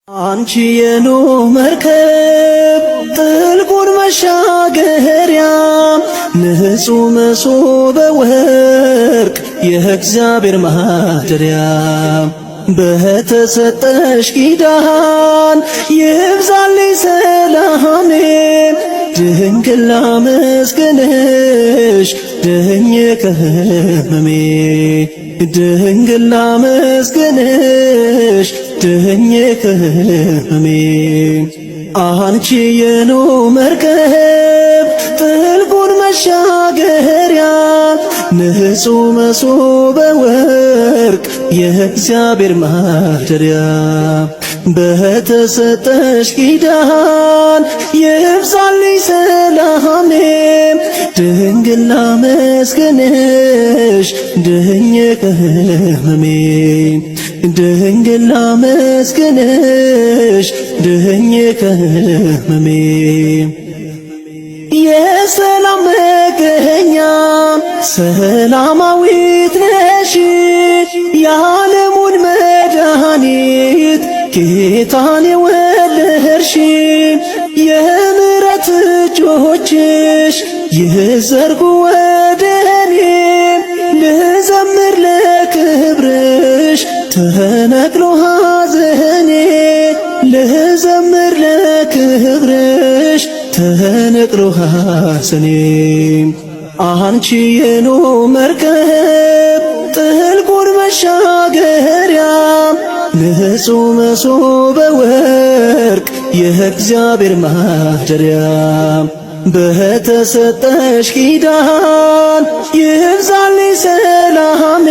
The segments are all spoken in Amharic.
አንቺ የኖህ መርከብ ጥልቁን መሻገሪያ ንጹሕ መሶበ ወርቅ የእግዚአብሔር ማደሪያ በተሰጠሽ ኪዳን ይብዛልኝ ሰላሜ ድንግል ላመስግንሽ ድኜ ከሕመሜ ድንግል ላመስግንሽ ድኜ ከሕመሜ አንቺ የኖህ መርከብ ጥልቁን መሻገሪያ ንጹሕ መሶበ ወርቅ የእግዚአብሔር ማደሪያ በተሰጠሽ ኪዳን ይብዛልኝ ሰላሜ ድንግል ላመስግንሽ ድኜ ከሕመሜ ድንግል ላመስግንሽ ድኜ ከሕመሜ የሰላም መገኛ ሰላማዊት ነሽ የዓለሙን መድኃኒት ጌታን የወለድሽ የምሕረት እጆችሽ ይዘርጉ ወደኔ ልዘምር ለክብርሽ ተነቅሎ ሐዘኔ ልዘምር ለክብርሽ ተነቅሎ ሐዘኔ አንቺ የኖህ መርከብ ጥልቁን መሻገሪያ ንጹሕ መሶበ ወርቅ የእግዚአብሔር ማደሪያ በተሰጠሽ ኪዳን ይብዛልኝ ሰላሜ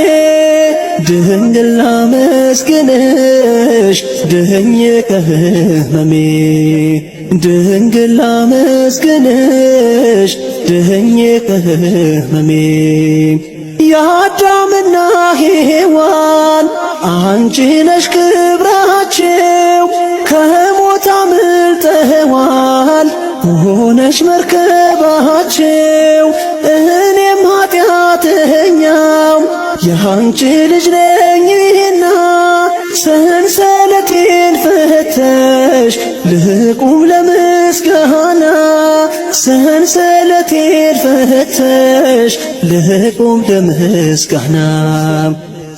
ድንግል ላመስግንሽ ድኜ ከሕመሜ ድንግል ላመስግንሽ ድኜ ከሕመሜ የአዳምና ሔዋን አንቺ ነሽ ክብራቸው ከሞት አምልጠዋል ሆነሽ መርከባቸው እኔም ኃጢአተኛው የአንቺ ልጅ ነኝና ሰንሰለቴን ፈተሽ ልቁም ለምስጋና ሰንሰለቴን ፈተሽ ልቁም ለምስጋና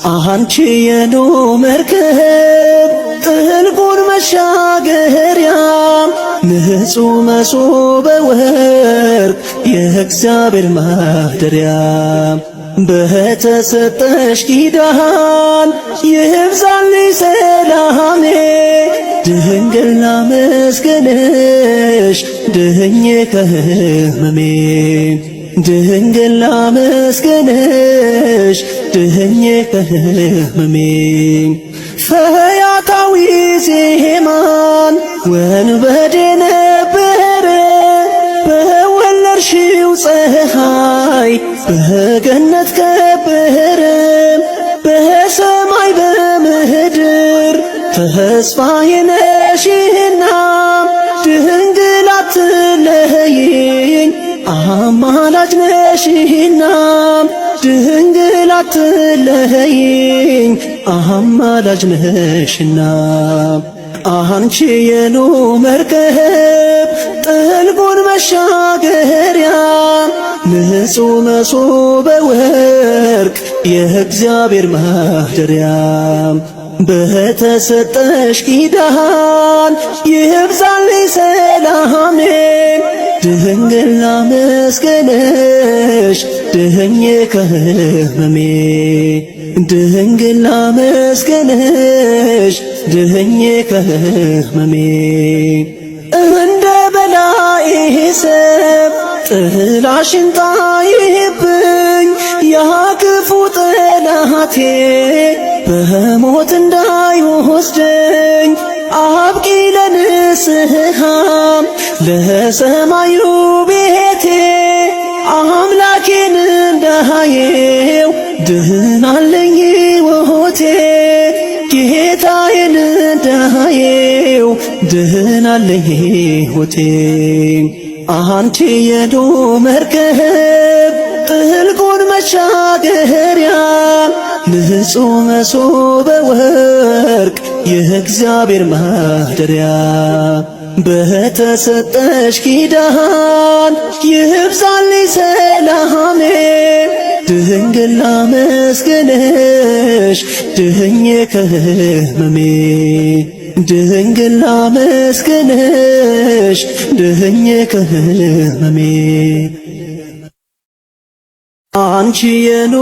አንቺ የኖህ መርከብ ጥልቁን መሻገሪያ ንጹሕ መሶበ ወርቅ የእግዚአብሔር ማደሪያ በተሰጠሽ ኪዳን ይብዛልኝ ሰላሜ ድንግል ላመስግንሽ ድኜ ከሕመሜ ድንግል ላመስግንሽ ድኜ ከሕመሜ ፈያታዊ ዜማን ወንበዴ ነበረ በወለድሽው ፀሐይ በገነት ከበረ በሰማይ በምድር ተስፋዬ ነሽና ድንግል አትለይኝ አማላጅ ነሽና ድንግል አትለይኝ አማላጅ ነሽና አንቺ የኖህ መርከብ ጥልቁን መሻገሪያ ንጹሕ መሶበ ወርቅ የእግዚአብሔር ማደሪያ በተሰጠሽ ኪዳን ይብዛልኝ ሰላሜ ድንግል ላመስግንሽ ድኜ ከሕመሜ ድንግል ላመስግንሽ ድኜ ከሕመሜ እንደ በላይ ሰብ ጥላሽን ጣይብኝ ያ ክፉ ጠላቴ በሞት እንዳይወስደኝ አብቂ ለንስሐም ለሰማዩ ቤቴ አምላኬን እንዳየው ድናለኝ ሕይወቴ ጌታዬን እንዳየው ድናለኝ ሕይወቴ አንቺ የኖህ መርከብ ጥልቁን መሻገሪያ ንጹሕ መሶበ ወርቅ የእግዚአብሔር ማደሪያ በተሰጠሽ ኪዳን ይብዛልኝ ሰላሜ ድንግል ላመስግንሽ ድኜ ከሕመሜ ድንግል ላመስግንሽ ድኜ ከሕመሜ አንቺ የኖ